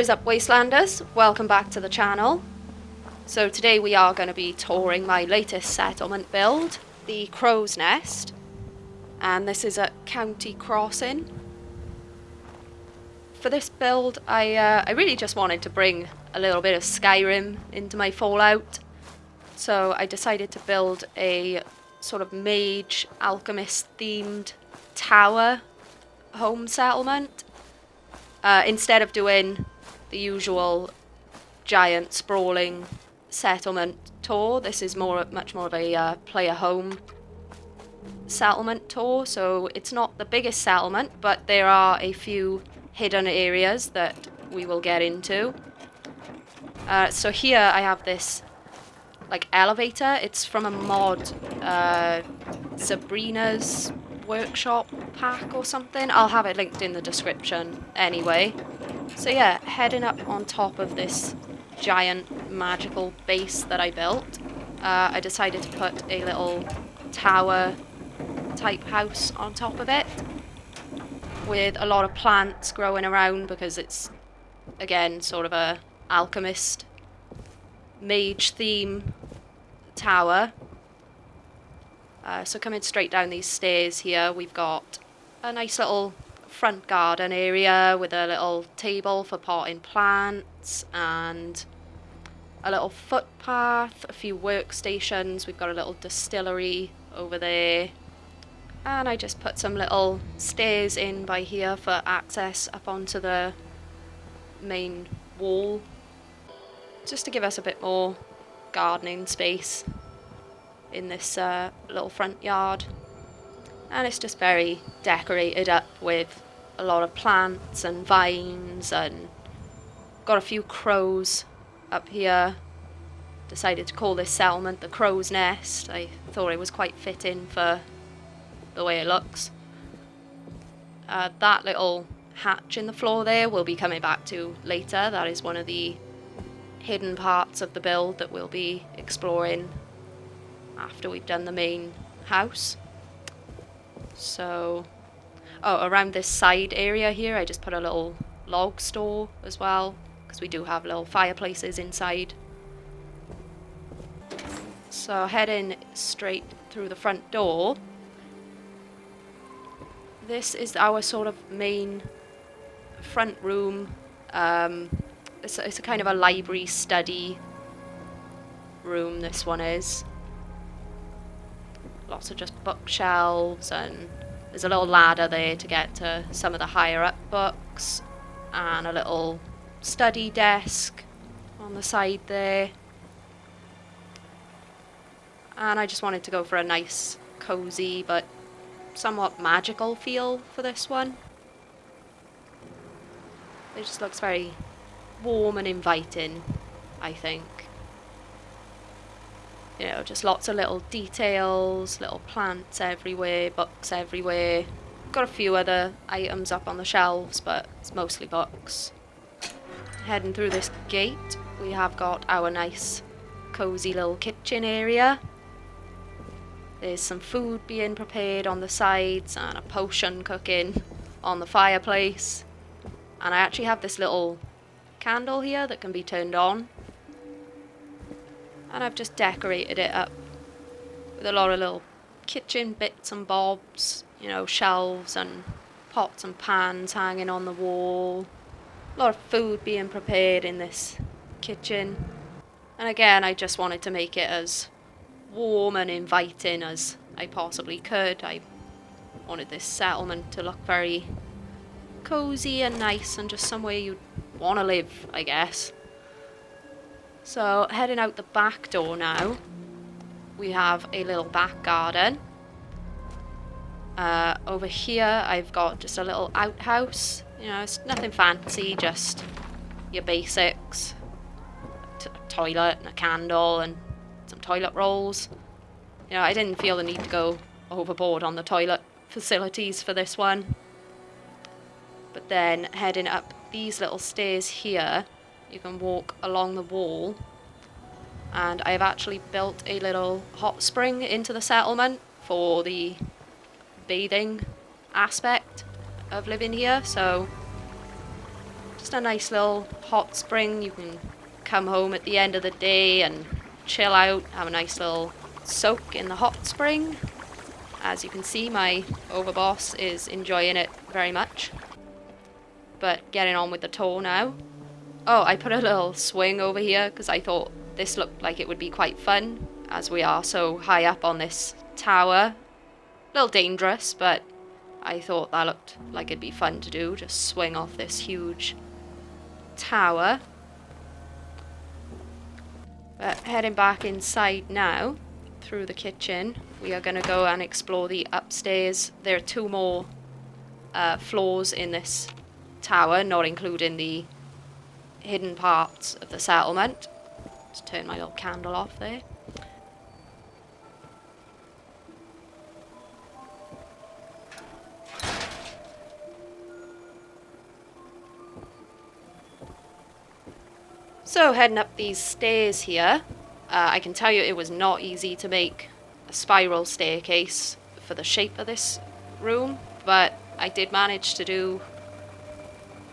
is up, Wastelanders? Welcome back to the channel. So today we are going to be touring my latest settlement build, the Crow's Nest. And this is at County Crossing. For this build, I really just wanted to bring a little bit of Skyrim into my Fallout. So I decided to build a sort of mage, alchemist themed tower home settlement. Instead of doing the usual giant sprawling settlement tour, this is much more of a player home settlement tour. So it's not the biggest settlement, but there are a few hidden areas that we will get into. So here I have this like elevator. It's from a mod, Sabrina's workshop pack or something. I'll have it linked in the description anyway. So yeah, heading up on top of this giant magical base that I built, I decided to put a little tower type house on top of it with a lot of plants growing around because it's, again, sort of a alchemist mage theme tower. So coming straight down these stairs here, we've got a nice little front garden area with a little table for potting plants and a little footpath, a few workstations. We've got a little distillery over there. And I just put some little stairs in by here for access up onto the main wall, just to give us a bit more gardening space in this little front yard. And it's just very decorated up with a lot of plants and vines, and got a few crows up here. Decided to call this settlement the Crow's Nest. I thought it was quite fitting for the way it looks. That little hatch in the floor there we'll be coming back to later. That is one of the hidden parts of the build that we'll be exploring after we've done the main house. So, around this side area here I just put a little log store as well, because we do have little fireplaces inside. So heading straight through the front door, this is our sort of main front room. It's a kind of a library study room, this one is. Lots of just bookshelves, and there's a little ladder there to get to some of the higher up books, and a little study desk on the side there. And I just wanted to go for a nice, cozy, but somewhat magical feel for this one. It just looks very warm and inviting, I think. You know, just lots of little details, little plants everywhere, books everywhere. Got a few other items up on the shelves, but it's mostly books. Heading through this gate, we have got our nice, cozy little kitchen area. There's some food being prepared on the sides and a potion cooking on the fireplace. And I actually have this little candle here that can be turned on. And I've just decorated it up with a lot of little kitchen bits and bobs, you know, shelves and pots and pans hanging on the wall. A lot of food being prepared in this kitchen. And again, I just wanted to make it as warm and inviting as I possibly could. I wanted this settlement to look very cozy and nice and just somewhere you'd want to live, I guess. So heading out the back door now, we have a little back garden. Over here I've got just a little outhouse. You know, it's nothing fancy, just your basics. A toilet and a candle and some toilet rolls. You know, I didn't feel the need to go overboard on the toilet facilities for this one. But then heading up these little stairs here, you can walk along the wall, and I've actually built a little hot spring into the settlement for the bathing aspect of living here. So Just a nice little hot spring. You can come home at the end of the day and chill out, have a nice little soak in the hot spring. As you can see, my overboss is enjoying it very much. But getting on with the tour now. Oh, I put a little swing over here because I thought this looked like it would be quite fun, as we are so high up on this tower. A little dangerous, but I thought that looked like it'd be fun to do, just swing off this huge tower. But heading back inside now, through the kitchen, we are going to go and explore the upstairs. There are 2 more floors in this tower, not including the hidden parts of the settlement. Just turn my little candle off there. So heading up these stairs here, I can tell you it was not easy to make a spiral staircase for the shape of this room, but I did manage to do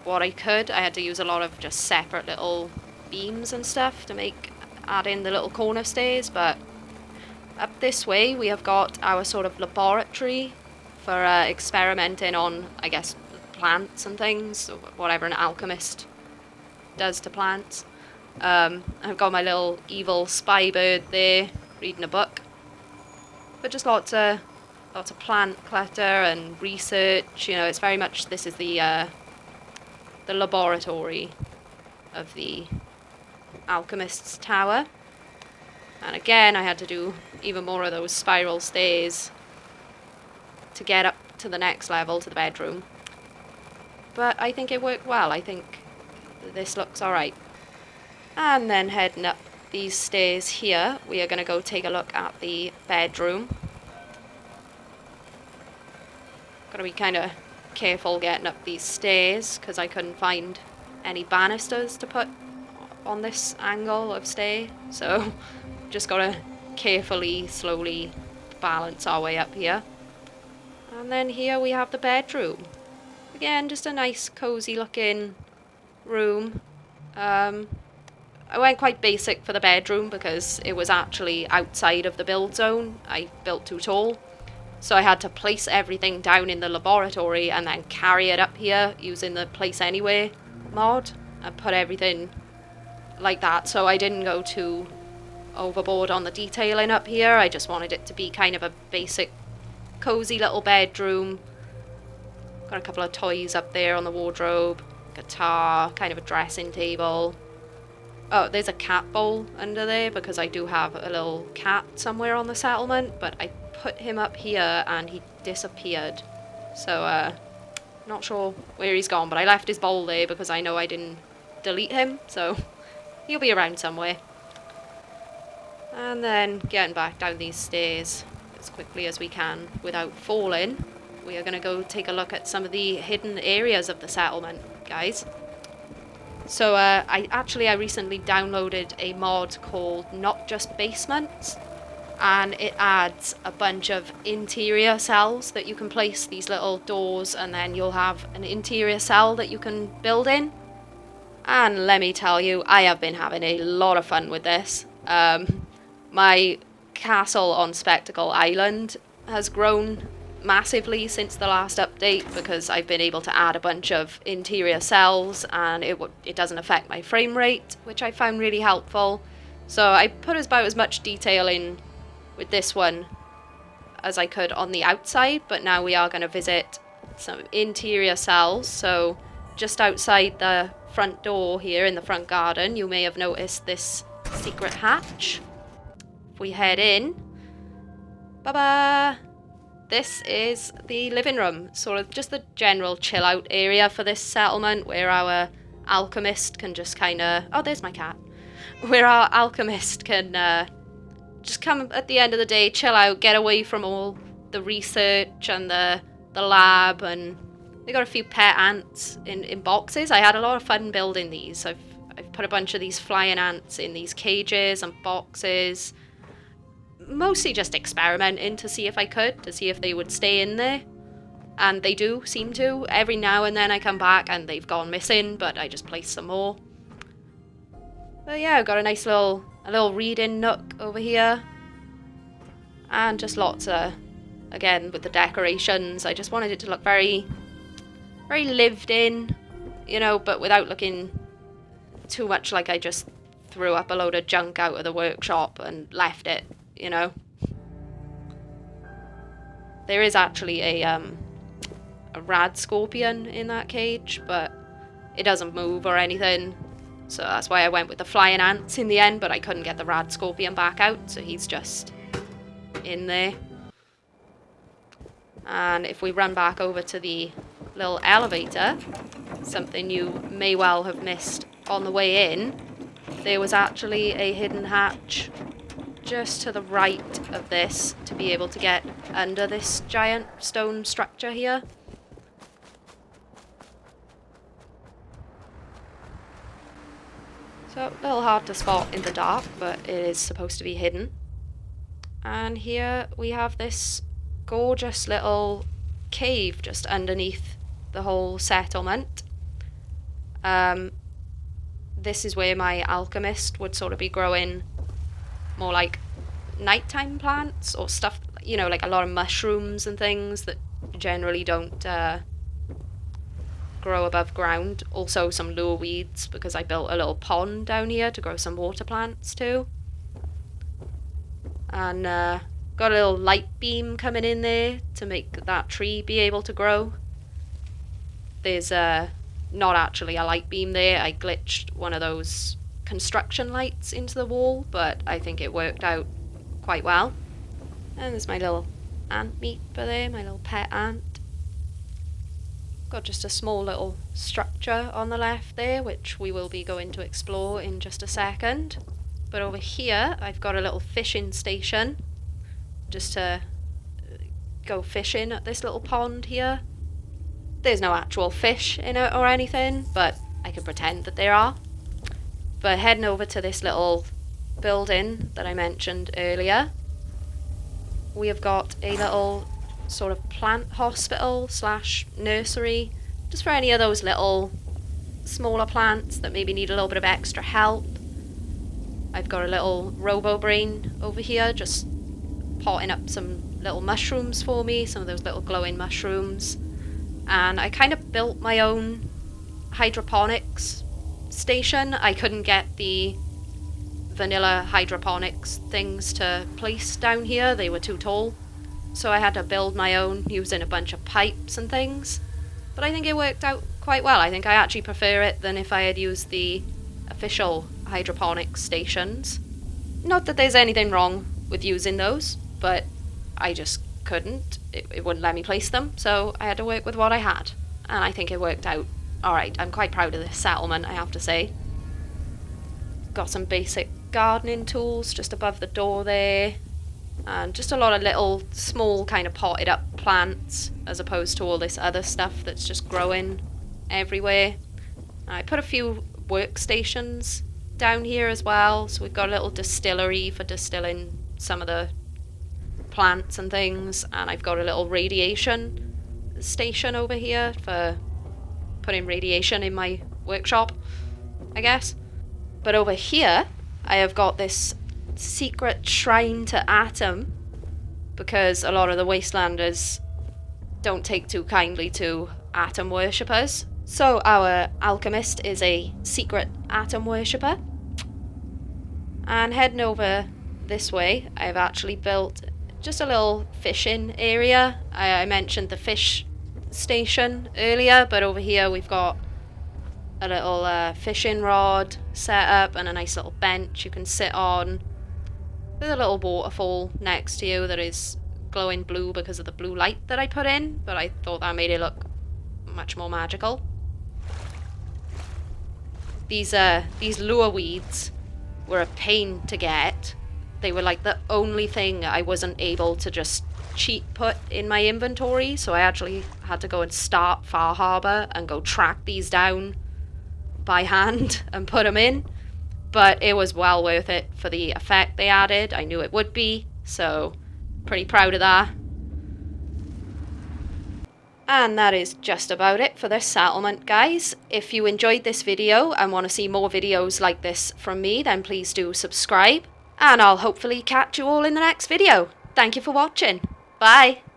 what I could. I had to use a lot of just separate little beams and stuff to add in the little corner stairs, but up this way we have got our sort of laboratory for experimenting on, I guess, plants and things, or whatever an alchemist does to plants. I've got my little evil spy bird there, reading a book. But just lots of plant clutter and research. You know, it's very much, this is the laboratory of the Alchemist's tower. And again, I had to do even more of those spiral stairs to get up to the next level, to the bedroom. But I think it worked well. I think this looks alright. And then heading up these stairs here, we are going to go take a look at the bedroom. Got to be kind of careful getting up these stairs because I couldn't find any banisters to put on this angle of stair. So just got to carefully, slowly balance our way up here. And then here we have the bedroom. Again, just a nice cozy looking room. I went quite basic for the bedroom because it was actually outside of the build zone. I built too tall. So I had to place everything down in the laboratory and then carry it up here using the Place Anywhere mod and put everything like that. So I didn't go too overboard on the detailing up here. I just wanted it to be kind of a basic, cozy little bedroom. Got a couple of toys up there on the wardrobe, guitar, kind of a dressing table. Oh, there's a cat bowl under there because I do have a little cat somewhere on the settlement, but I put him up here and he disappeared. So, not sure where he's gone, but I left his bowl there because I know I didn't delete him, so he'll be around somewhere. And then getting back down these stairs as quickly as we can without falling, we are going to go take a look at some of the hidden areas of the settlement, guys. So I recently downloaded a mod called Not Just Basements, and it adds a bunch of interior cells that you can place these little doors, and then you'll have an interior cell that you can build in. And let me tell you, I have been having a lot of fun with this. My castle on Spectacle Island has grown massively since the last update because I've been able to add a bunch of interior cells and it doesn't affect my frame rate, which I found really helpful. So I put about as much detail in with this one as I could on the outside, but now we are going to visit some interior cells. So just outside the front door here in the front garden, you may have noticed this secret hatch. If we head in, ba-ba! This is the living room, sort of just the general chill out area for this settlement where our alchemist can just kind of... Oh, there's my cat. Where our alchemist can just come at the end of the day, chill out, get away from all the research and the lab, and they got a few pet ants in boxes. I had a lot of fun building these. I've put a bunch of these flying ants in these cages and boxes. Mostly just experimenting to see if I could, to see if they would stay in there. And they do seem to. Every now and then I come back and they've gone missing, but I just place some more. But yeah, I've got a nice little reading nook over here. And just lots of, again, with the decorations, I just wanted it to look very, very lived in, you know, but without looking too much like I just threw up a load of junk out of the workshop and left it, you know. There is actually a rad scorpion in that cage, but it doesn't move or anything. So that's why I went with the flying ants in the end, but I couldn't get the rad scorpion back out, so he's just in there. And if we run back over to the little elevator, something you may well have missed on the way in, there was actually a hidden hatch just to the right of this to be able to get under this giant stone structure here. So a little hard to spot in the dark, but it is supposed to be hidden. And here we have this gorgeous little cave just underneath the whole settlement. This is where my Alchemist would sort of be growing more like nighttime plants or stuff, you know, like a lot of mushrooms and things that generally don't grow above ground. Also some lure weeds, because I built a little pond down here to grow some water plants too. And got a little light beam coming in there to make that tree be able to grow. There's not actually a light beam there. I glitched one of those construction lights into the wall, but I think it worked out quite well. And there's my little ant meat by there, my little pet ant. Got just a small little structure on the left there, which we will be going to explore in just a second. But over here, I've got a little fishing station, just to go fishing at this little pond here. There's no actual fish in it or anything, but I can pretend that there are. But heading over to this little building that I mentioned earlier, we have got a little sort of plant hospital / nursery, just for any of those little smaller plants that maybe need a little bit of extra help. I've got a little robo brain over here just potting up some little mushrooms for me, some of those little glowing mushrooms. And I kind of built my own hydroponics station. I couldn't get the vanilla hydroponics things to place down here, they were too tall. So I had to build my own using a bunch of pipes and things. But I think it worked out quite well. I think I actually prefer it than if I had used the official hydroponics stations. Not that there's anything wrong with using those, but I just couldn't. It wouldn't let me place them, so I had to work with what I had. And I think it worked out alright. I'm quite proud of this settlement, I have to say. Got some basic gardening tools just above the door there. And just a lot of little small kind of potted up plants as opposed to all this other stuff that's just growing everywhere. I put a few workstations down here as well, so we've got a little distillery for distilling some of the plants and things, and I've got a little radiation station over here for putting radiation in my workshop, I guess. But over here I have got this secret shrine to Atom, because a lot of the Wastelanders don't take too kindly to Atom worshippers. So our Alchemist is a secret Atom worshipper. And heading over this way, I've actually built just a little fishing area. I mentioned the fish station earlier, but over here we've got a little fishing rod set up and a nice little bench you can sit on. There's a little waterfall next to you that is glowing blue because of the blue light that I put in, but I thought that made it look much more magical. These lure weeds were a pain to get. They were like the only thing I wasn't able to just cheat put in my inventory, so I actually had to go and start Far Harbour and go track these down by hand and put them in. But it was well worth it for the effect they added. I knew it would be, so pretty proud of that. And that is just about it for this settlement, guys. If you enjoyed this video and want to see more videos like this from me, then please do subscribe. And I'll hopefully catch you all in the next video. Thank you for watching. Bye.